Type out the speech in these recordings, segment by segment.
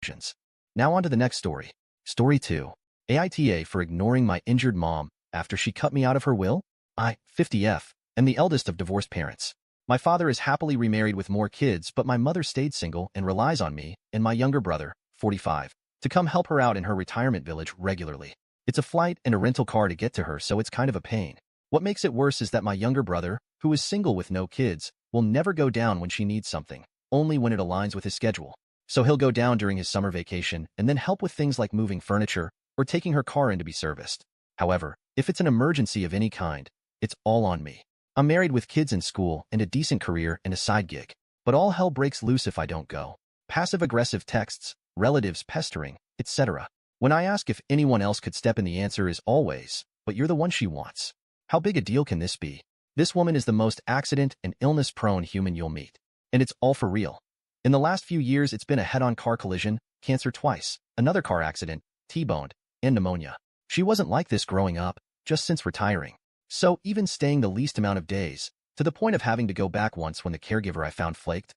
conclusions. Now on to the next story. Story 2. AITA for ignoring my injured mom after she cut me out of her will? I, 50F, am the eldest of divorced parents. My father is happily remarried with more kids, but my mother stayed single and relies on me and my younger brother, 45, to come help her out in her retirement village regularly. It's a flight and a rental car to get to her, so it's kind of a pain. What makes it worse is that my younger brother, who is single with no kids, will never go down when she needs something, only when it aligns with his schedule. So he'll go down during his summer vacation and then help with things like moving furniture or taking her car in to be serviced. However, if it's an emergency of any kind, it's all on me. I'm married with kids in school and a decent career and a side gig, but all hell breaks loose if I don't go. Passive-aggressive texts, relatives pestering, etc. When I ask if anyone else could step in, the answer is always, but you're the one she wants. How big a deal can this be? This woman is the most accident and illness-prone human you'll meet. And it's all for real. In the last few years, it's been a head-on car collision, cancer twice, another car accident, T-boned, and pneumonia. She wasn't like this growing up, just since retiring. So even staying the least amount of days, to the point of having to go back once when the caregiver I found flaked.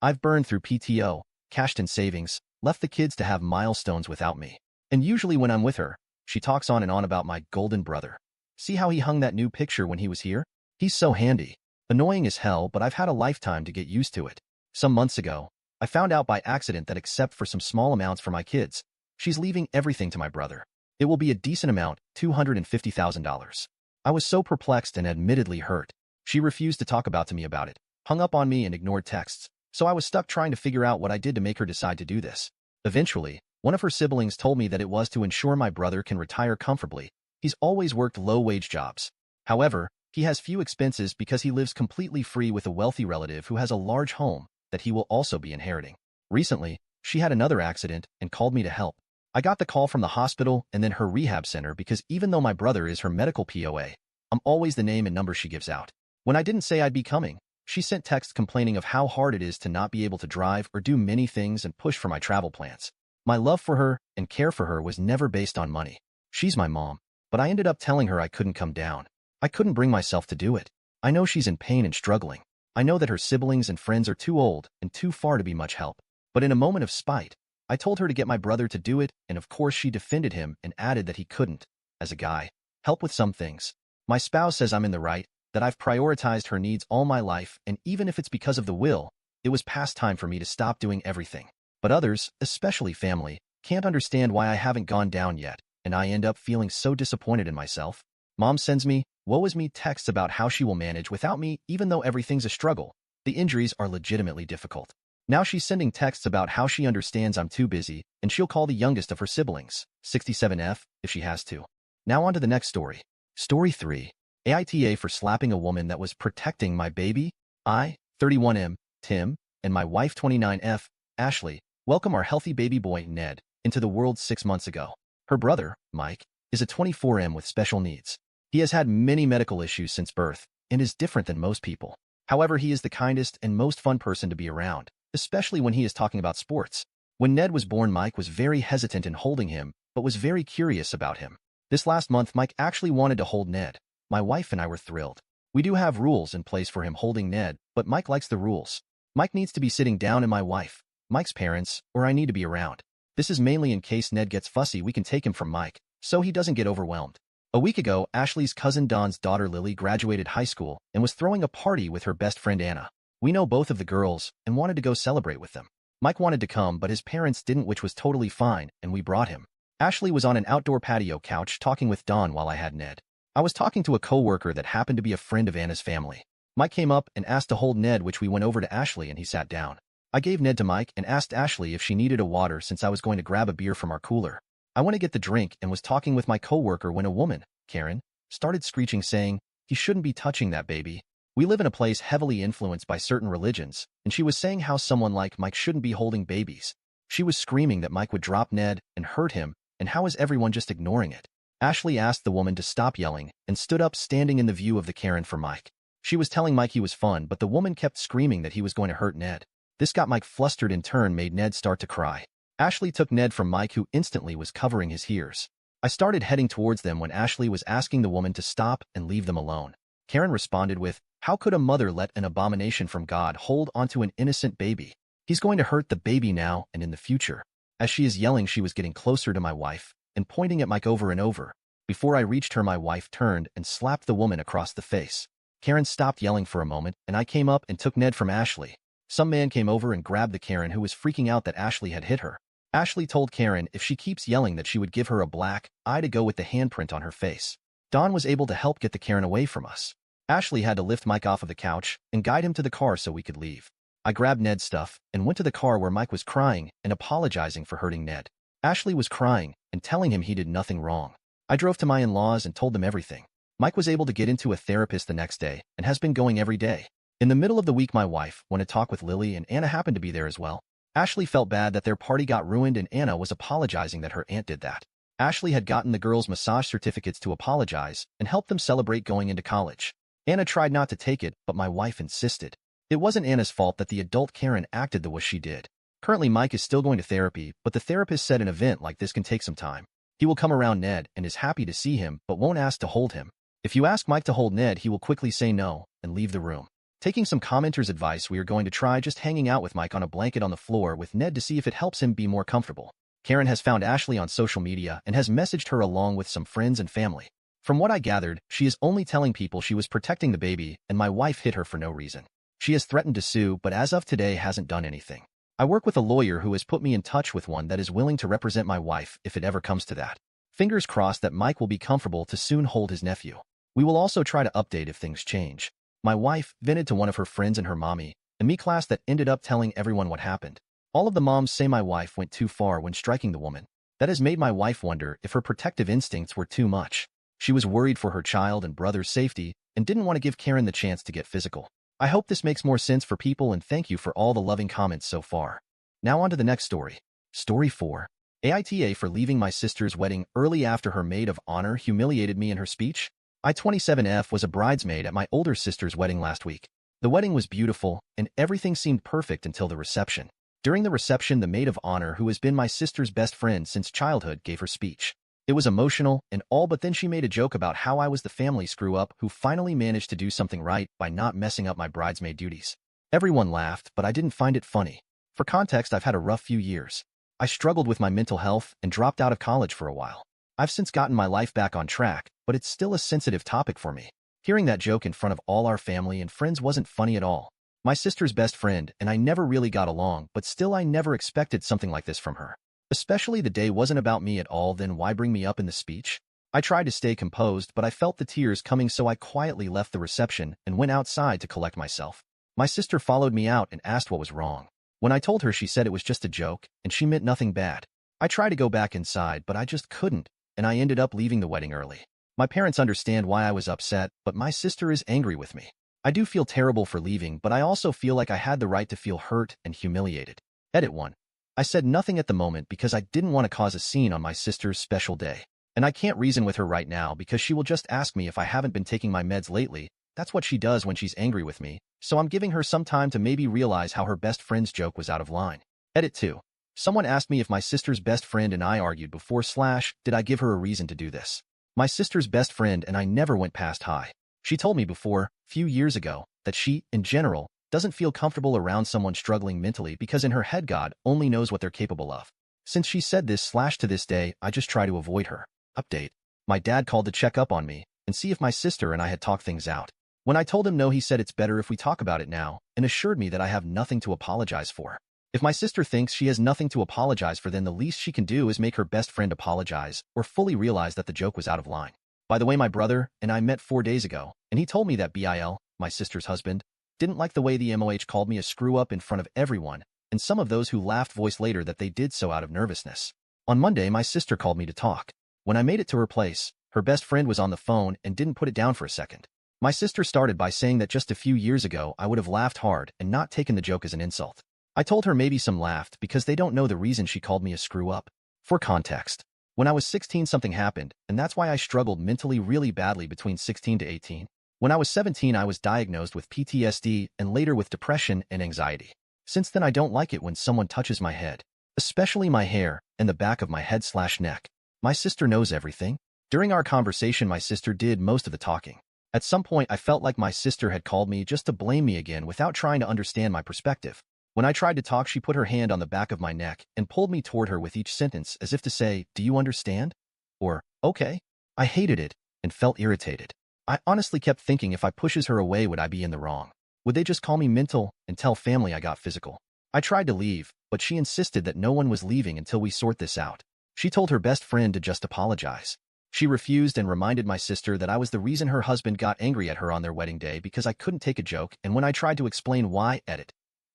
I've burned through PTO, cashed in savings, left the kids to have milestones without me. And usually when I'm with her, she talks on and on about my golden brother. See how he hung that new picture when he was here? He's so handy. Annoying as hell, but I've had a lifetime to get used to it. Some months ago, I found out by accident that except for some small amounts for my kids, she's leaving everything to my brother. It will be a decent amount, $250,000. I was so perplexed and admittedly hurt. She refused to talk to me about it, hung up on me and ignored texts, so I was stuck trying to figure out what I did to make her decide to do this. Eventually, one of her siblings told me that it was to ensure my brother can retire comfortably. He's always worked low-wage jobs. However, he has few expenses because he lives completely free with a wealthy relative who has a large home that he will also be inheriting. Recently, she had another accident and called me to help. I got the call from the hospital and then her rehab center because even though my brother is her medical POA, I'm always the name and number she gives out. When I didn't say I'd be coming, she sent texts complaining of how hard it is to not be able to drive or do many things and push for my travel plans. My love for her and care for her was never based on money. She's my mom, but I ended up telling her I couldn't come down. I couldn't bring myself to do it. I know she's in pain and struggling. I know that her siblings and friends are too old and too far to be much help. But in a moment of spite, I told her to get my brother to do it, and of course she defended him and added that he couldn't, as a guy, help with some things. My spouse says I'm in the right, that I've prioritized her needs all my life, and even if it's because of the will, it was past time for me to stop doing everything. But others, especially family, can't understand why I haven't gone down yet, and I end up feeling so disappointed in myself. Mom sends me, woe is me texts about how she will manage without me even though everything's a struggle. The injuries are legitimately difficult. Now she's sending texts about how she understands I'm too busy, and she'll call the youngest of her siblings, 67F, if she has to. Now on to the next story. Story 3. AITA for slapping a woman that was protecting my baby. I, 31M, Tim, and my wife 29F, Ashley, welcome our healthy baby boy, Ned, into the world 6 months ago. Her brother, Mike, is a 24M with special needs. He has had many medical issues since birth and is different than most people. However, he is the kindest and most fun person to be around, especially when he is talking about sports. When Ned was born, Mike was very hesitant in holding him, but was very curious about him. This last month, Mike actually wanted to hold Ned. My wife and I were thrilled. We do have rules in place for him holding Ned, but Mike likes the rules. Mike needs to be sitting down and my wife, Mike's parents, or I need to be around. This is mainly in case Ned gets fussy, we can take him from Mike, so he doesn't get overwhelmed. A week ago, Ashley's cousin Don's daughter Lily graduated high school and was throwing a party with her best friend Anna. We know both of the girls and wanted to go celebrate with them. Mike wanted to come, but his parents didn't, which was totally fine, and we brought him. Ashley was on an outdoor patio couch talking with Don while I had Ned. I was talking to a coworker that happened to be a friend of Anna's family. Mike came up and asked to hold Ned, which we went over to Ashley and he sat down. I gave Ned to Mike and asked Ashley if she needed a water since I was going to grab a beer from our cooler. I went to get the drink and was talking with my coworker when a woman, Karen, started screeching saying, "He shouldn't be touching that baby." We live in a place heavily influenced by certain religions, and she was saying how someone like Mike shouldn't be holding babies. She was screaming that Mike would drop Ned and hurt him, and how is everyone just ignoring it? Ashley asked the woman to stop yelling and stood up standing in the view of the Karen for Mike. She was telling Mike he was fun, but the woman kept screaming that he was going to hurt Ned. This got Mike flustered, in turn made Ned start to cry. Ashley took Ned from Mike, who instantly was covering his ears. I started heading towards them when Ashley was asking the woman to stop and leave them alone. Karen responded with, "How could a mother let an abomination from God hold onto an innocent baby? He's going to hurt the baby now and in the future." As she is yelling, she was getting closer to my wife and pointing at Mike over and over. Before I reached her, my wife turned and slapped the woman across the face. Karen stopped yelling for a moment, and I came up and took Ned from Ashley. Some man came over and grabbed the Karen who was freaking out that Ashley had hit her. Ashley told Karen if she keeps yelling that she would give her a black eye to go with the handprint on her face. Dawn was able to help get the Karen away from us. Ashley had to lift Mike off of the couch and guide him to the car so we could leave. I grabbed Ned's stuff and went to the car where Mike was crying and apologizing for hurting Ned. Ashley was crying and telling him he did nothing wrong. I drove to my in-laws and told them everything. Mike was able to get into a therapist the next day and has been going every day. In the middle of the week, my wife went to talk with Lily, and Anna happened to be there as well. Ashley felt bad that their party got ruined, and Anna was apologizing that her aunt did that. Ashley had gotten the girls' massage certificates to apologize and help them celebrate going into college. Anna tried not to take it, but my wife insisted. It wasn't Anna's fault that the adult Karen acted the way she did. Currently, Mike is still going to therapy, but the therapist said an event like this can take some time. He will come around Ned and is happy to see him, but won't ask to hold him. If you ask Mike to hold Ned, he will quickly say no and leave the room. Taking some commenters' advice, we are going to try just hanging out with Mike on a blanket on the floor with Ned to see if it helps him be more comfortable. Karen has found Ashley on social media and has messaged her along with some friends and family. From what I gathered, she is only telling people she was protecting the baby and my wife hit her for no reason. She has threatened to sue, but as of today hasn't done anything. I work with a lawyer who has put me in touch with one that is willing to represent my wife if it ever comes to that. Fingers crossed that Mike will be comfortable to soon hold his nephew. We will also try to update if things change. My wife vented to one of her friends and her mommy, and me class that ended up telling everyone what happened. All of the moms say my wife went too far when striking the woman. That has made my wife wonder if her protective instincts were too much. She was worried for her child and brother's safety and didn't want to give Karen the chance to get physical. I hope this makes more sense for people, and thank you for all the loving comments so far. Now on to the next story. Story 4. AITA for leaving my sister's wedding early after her maid of honor humiliated me in her speech. I, 27F, was a bridesmaid at my older sister's wedding last week. The wedding was beautiful, and everything seemed perfect until the reception. During the reception, the maid of honor, who has been my sister's best friend since childhood, gave her speech. It was emotional and all, but then she made a joke about how I was the family screw-up who finally managed to do something right by not messing up my bridesmaid duties. Everyone laughed, but I didn't find it funny. For context, I've had a rough few years. I struggled with my mental health and dropped out of college for a while. I've since gotten my life back on track, but it's still a sensitive topic for me. Hearing that joke in front of all our family and friends wasn't funny at all. My sister's best friend and I never really got along, but still I never expected something like this from her. Especially the day wasn't about me at all, then why bring me up in the speech? I tried to stay composed, but I felt the tears coming, so I quietly left the reception and went outside to collect myself. My sister followed me out and asked what was wrong. When I told her, she said it was just a joke and she meant nothing bad. I tried to go back inside, but I just couldn't, and I ended up leaving the wedding early. My parents understand why I was upset, but my sister is angry with me. I do feel terrible for leaving, but I also feel like I had the right to feel hurt and humiliated. Edit 1. I said nothing at the moment because I didn't want to cause a scene on my sister's special day. And I can't reason with her right now because she will just ask me if I haven't been taking my meds lately. That's what she does when she's angry with me, so I'm giving her some time to maybe realize how her best friend's joke was out of line. Edit 2. Someone asked me if my sister's best friend and I argued before / did I give her a reason to do this. My sister's best friend and I never went past high. She told me before, few years ago, that she, in general, doesn't feel comfortable around someone struggling mentally because in her head God only knows what they're capable of. Since she said this / to this day, I just try to avoid her. Update. My dad called to check up on me and see if my sister and I had talked things out. When I told him no, he said it's better if we talk about it now and assured me that I have nothing to apologize for. If my sister thinks she has nothing to apologize for, then the least she can do is make her best friend apologize or fully realize that the joke was out of line. By the way, my brother and I met 4 days ago, and he told me that Bill, my sister's husband, didn't like the way the MOH called me a screw-up in front of everyone, and some of those who laughed voiced later that they did so out of nervousness. On Monday, my sister called me to talk. When I made it to her place, her best friend was on the phone and didn't put it down for a second. My sister started by saying that just a few years ago I would have laughed hard and not taken the joke as an insult. I told her maybe some laughed because they don't know the reason she called me a screw-up. For context, when I was 16 something happened, and that's why I struggled mentally really badly between 16 to 18. When I was 17 I was diagnosed with PTSD and later with depression and anxiety. Since then I don't like it when someone touches my head, especially my hair and the back of my head / neck. My sister knows everything. During our conversation my sister did most of the talking. At some point I felt like my sister had called me just to blame me again without trying to understand my perspective. When I tried to talk, she put her hand on the back of my neck and pulled me toward her with each sentence as if to say, "Do you understand?" Or, "Okay." I hated it and felt irritated. I honestly kept thinking, if I pushes her away, would I be in the wrong? Would they just call me mental and tell family I got physical? I tried to leave, but she insisted that no one was leaving until we sort this out. She told her best friend to just apologize. She refused and reminded my sister that I was the reason her husband got angry at her on their wedding day because I couldn't take a joke, and when I tried to explain why,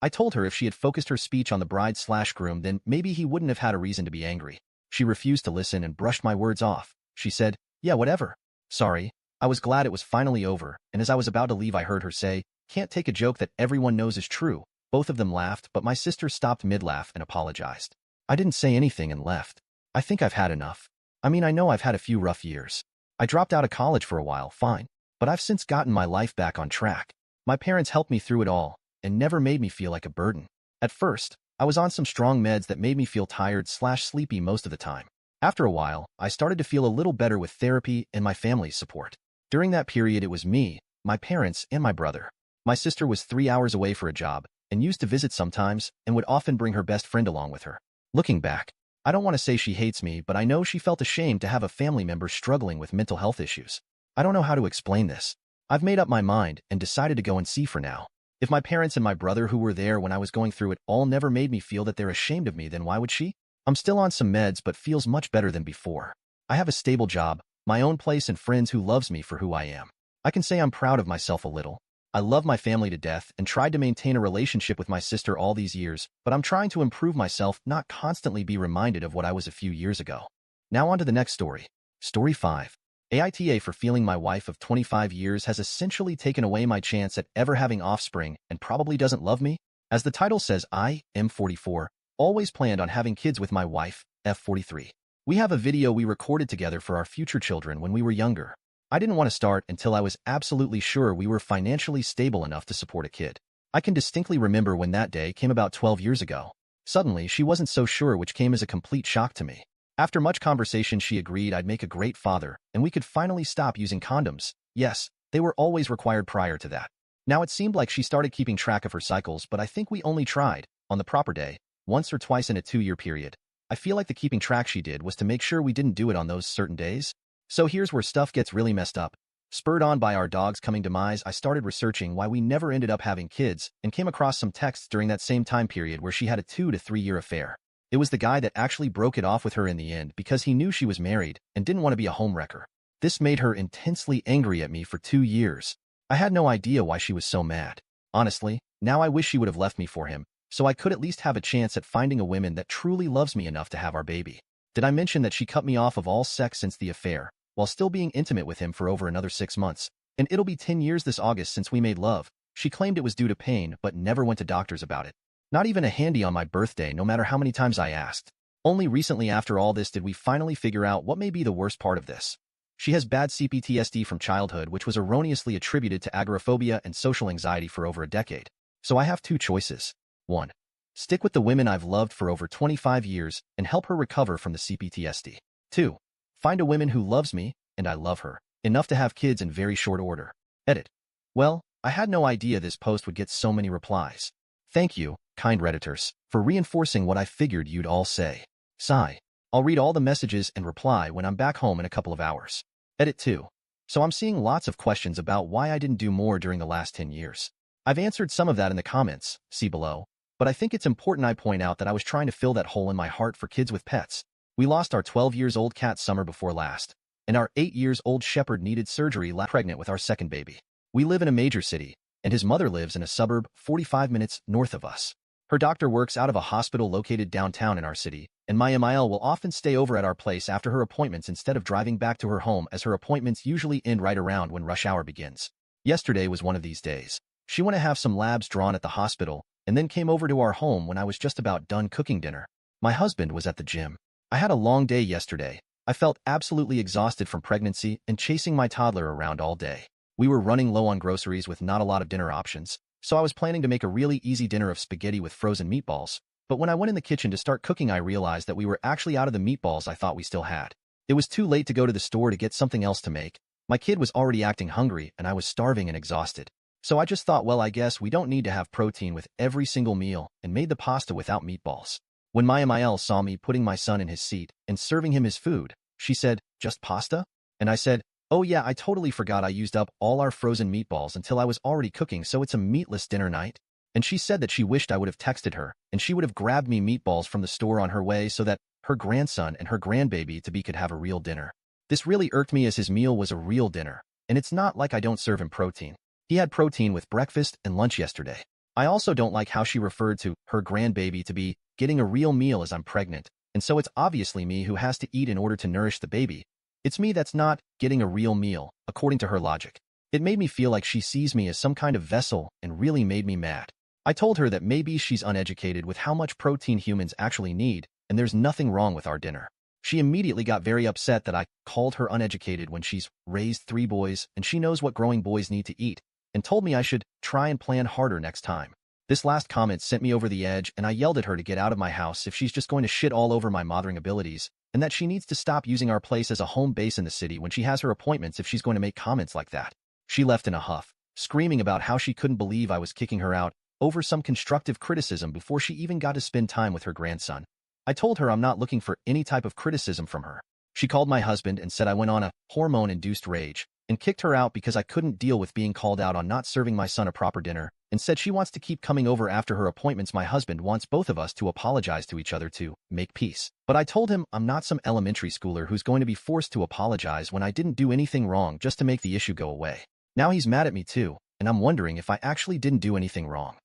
I told her if she had focused her speech on the bride/groom, then maybe he wouldn't have had a reason to be angry. She refused to listen and brushed my words off. She said, "Yeah, whatever. Sorry." I was glad it was finally over, and as I was about to leave, I heard her say, "Can't take a joke that everyone knows is true." Both of them laughed, but my sister stopped mid-laugh and apologized. I didn't say anything and left. I think I've had enough. I mean, I know I've had a few rough years. I dropped out of college for a while, fine, but I've since gotten my life back on track. My parents helped me through it all and never made me feel like a burden. At first, I was on some strong meds that made me feel tired/sleepy most of the time. After a while, I started to feel a little better with therapy and my family's support. During that period, it was me, my parents, and my brother. My sister was 3 hours away for a job and used to visit sometimes and would often bring her best friend along with her. Looking back, I don't want to say she hates me, but I know she felt ashamed to have a family member struggling with mental health issues. I don't know how to explain this. I've made up my mind and decided to go and see for now. If my parents and my brother, who were there when I was going through it all, never made me feel that they're ashamed of me, then why would she? I'm still on some meds, but feels much better than before. I have a stable job, my own place, and friends who loves me for who I am. I can say I'm proud of myself a little. I love my family to death and tried to maintain a relationship with my sister all these years, but I'm trying to improve myself, not constantly be reminded of what I was a few years ago. Now on to the next story. Story 5. AITA for feeling my wife of 25 years has essentially taken away my chance at ever having offspring and probably doesn't love me. As the title says, I am 44, always planned on having kids with my wife, F43. We have a video we recorded together for our future children when we were younger. I didn't want to start until I was absolutely sure we were financially stable enough to support a kid. I can distinctly remember when that day came about 12 years ago. Suddenly, she wasn't so sure, which came as a complete shock to me. After much conversation, she agreed I'd make a great father, and we could finally stop using condoms. Yes, they were always required prior to that. Now it seemed like she started keeping track of her cycles, but I think we only tried, on the proper day, once or twice in a 2-year period. I feel like the keeping track she did was to make sure we didn't do it on those certain days. So here's where stuff gets really messed up. Spurred on by our dog's coming demise, I started researching why we never ended up having kids and came across some texts during that same time period where she had a 2 to 3 year affair. It was the guy that actually broke it off with her in the end because he knew she was married and didn't want to be a homewrecker. This made her intensely angry at me for 2 years. I had no idea why she was so mad. Honestly, now I wish she would have left me for him, so I could at least have a chance at finding a woman that truly loves me enough to have our baby. Did I mention that she cut me off of all sex since the affair, while still being intimate with him for over another 6 months? And it'll be 10 years this August since we made love. She claimed it was due to pain, but never went to doctors about it. Not even a handy on my birthday, no matter how many times I asked. Only recently, after all this, did we finally figure out what may be the worst part of this. She has bad CPTSD from childhood, which was erroneously attributed to agoraphobia and social anxiety for over a decade. So I have 2 choices. 1. Stick with the women I've loved for over 25 years and help her recover from the CPTSD. 2. Find a woman who loves me, and I love her, enough to have kids in very short order. Edit. Well, I had no idea this post would get so many replies. Thank you, kind Redditors, for reinforcing what I figured you'd all say. Sigh. I'll read all the messages and reply when I'm back home in a couple of hours. Edit 2. So I'm seeing lots of questions about why I didn't do more during the last 10 years. I've answered some of that in the comments, see below, but I think it's important I point out that I was trying to fill that hole in my heart for kids with pets. We lost our 12-year-old cat summer before last, and our 8-year-old shepherd needed surgery pregnant with our second baby. We live in a major city, and his mother lives in a suburb 45 minutes north of us. Her doctor works out of a hospital located downtown in our city, and my MIL will often stay over at our place after her appointments instead of driving back to her home, as her appointments usually end right around when rush hour begins. Yesterday was one of these days. She went to have some labs drawn at the hospital, and then came over to our home when I was just about done cooking dinner. My husband was at the gym. I had a long day yesterday. I felt absolutely exhausted from pregnancy and chasing my toddler around all day. We were running low on groceries with not a lot of dinner options, so I was planning to make a really easy dinner of spaghetti with frozen meatballs. But when I went in the kitchen to start cooking, I realized that we were actually out of the meatballs I thought we still had. It was too late to go to the store to get something else to make. My kid was already acting hungry, and I was starving and exhausted. So I just thought, well, I guess we don't need to have protein with every single meal and made the pasta without meatballs. When Maya Mael saw me putting my son in his seat and serving him his food, she said, "Just pasta?" And I said, "Oh yeah, I totally forgot I used up all our frozen meatballs until I was already cooking, so it's a meatless dinner night." And she said that she wished I would have texted her, and she would have grabbed me meatballs from the store on her way so that her grandson and her grandbaby-to-be could have a real dinner. This really irked me as his meal was a real dinner, and it's not like I don't serve him protein. He had protein with breakfast and lunch yesterday. I also don't like how she referred to her grandbaby-to-be getting a real meal as I'm pregnant, and so it's obviously me who has to eat in order to nourish the baby. It's me that's not getting a real meal, according to her logic. It made me feel like she sees me as some kind of vessel and really made me mad. I told her that maybe she's uneducated with how much protein humans actually need, and there's nothing wrong with our dinner. She immediately got very upset that I called her uneducated when she's raised 3 boys and she knows what growing boys need to eat, and told me I should try and plan harder next time. This last comment sent me over the edge, and I yelled at her to get out of my house if she's just going to shit all over my mothering abilities, and that she needs to stop using our place as a home base in the city when she has her appointments if she's going to make comments like that. She left in a huff, screaming about how she couldn't believe I was kicking her out over some constructive criticism before she even got to spend time with her grandson. I told her I'm not looking for any type of criticism from her. She called my husband and said I went on a hormone-induced rage, and kicked her out because I couldn't deal with being called out on not serving my son a proper dinner, and said she wants to keep coming over after her appointments. My husband wants both of us to apologize to each other to make peace. But I told him I'm not some elementary schooler who's going to be forced to apologize when I didn't do anything wrong just to make the issue go away. Now he's mad at me too, and I'm wondering if I actually didn't do anything wrong.